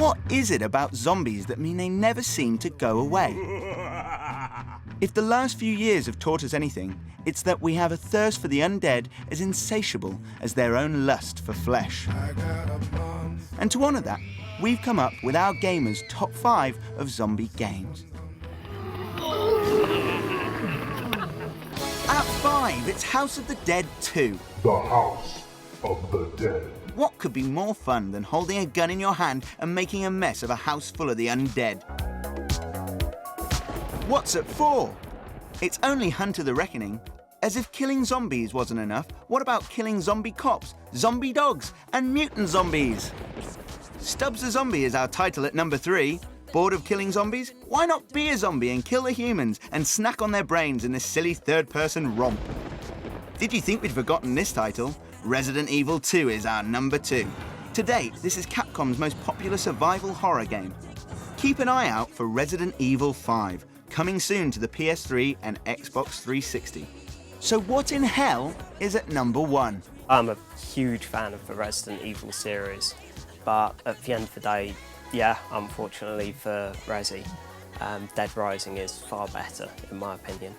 What is it about zombies that mean they never seem to go away? If the last few years have taught us anything, it's that we have a thirst for the undead as insatiable as their own lust for flesh. And to honour that, we've come up with our gamers' top 5 of zombie games. At 5, it's House of the Dead 2. The House of the Dead. What could be more fun than holding a gun in your hand and making a mess of a house full of the undead? What's at 4? It's only Hunter the Reckoning. As if killing zombies wasn't enough, what about killing zombie cops, zombie dogs, and mutant zombies? Stubbs the Zombie is our title at number 3. Bored of killing zombies? Why not be a zombie and kill the humans and snack on their brains in this silly third-person romp? Did you think we'd forgotten this title? Resident Evil 2 is our number 2. To date, this is Capcom's most popular survival horror game. Keep an eye out for Resident Evil 5, coming soon to the PS3 and Xbox 360. So what in hell is at number 1? I'm a huge fan of the Resident Evil series, but at the end of the day, yeah, unfortunately for Resi, Dead Rising is far better, in my opinion.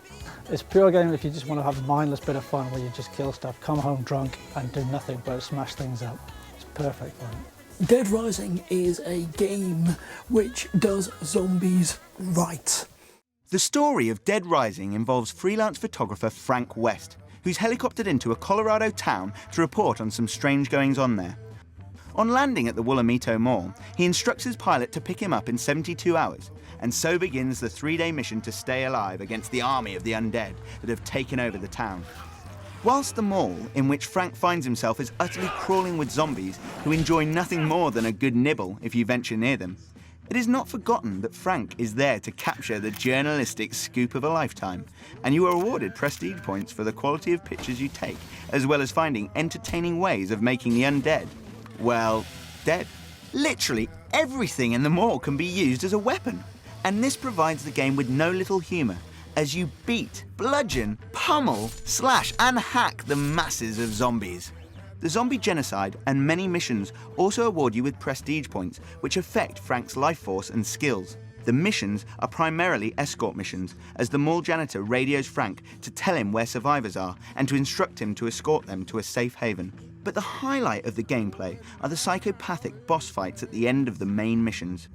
It's a pure game if you just want to have a mindless bit of fun where you just kill stuff, come home drunk and do nothing but smash things up. It's perfect for it. Dead Rising is a game which does zombies right. The story of Dead Rising involves freelance photographer Frank West, who's helicoptered into a Colorado town to report on some strange goings-on there. On landing at the Willamito Mall, he instructs his pilot to pick him up in 72 hours, and so begins the 3-day mission to stay alive against the army of the undead that have taken over the town. Whilst the mall, in which Frank finds himself, is utterly crawling with zombies who enjoy nothing more than a good nibble if you venture near them, it is not forgotten that Frank is there to capture the journalistic scoop of a lifetime, and you are awarded prestige points for the quality of pictures you take, as well as finding entertaining ways of making the undead, well, dead. Literally everything in the mall can be used as a weapon, and this provides the game with no little humour as you beat, bludgeon, pummel, slash and hack the masses of zombies. The zombie genocide and many missions also award you with prestige points which affect Frank's life force and skills. The missions are primarily escort missions, as the mall janitor radios Frank to tell him where survivors are and to instruct him to escort them to a safe haven. But the highlight of the gameplay are the psychopathic boss fights at the end of the main missions.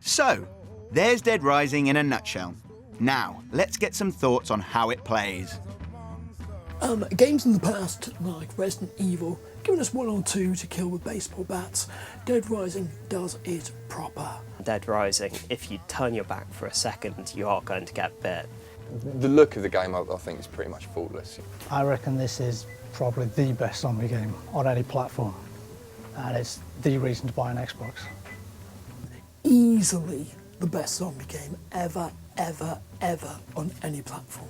So, there's Dead Rising in a nutshell. Now, let's get some thoughts on how it plays. Games in the past, like Resident Evil, giving us 1 or 2 to kill with baseball bats. Dead Rising does it proper. Dead Rising, if you turn your back for a second, you are going to get bit. The look of the game, I think, is pretty much faultless. I reckon this is probably the best zombie game on any platform, and it's the reason to buy an Xbox. Easily the best zombie game ever, ever, ever on any platform.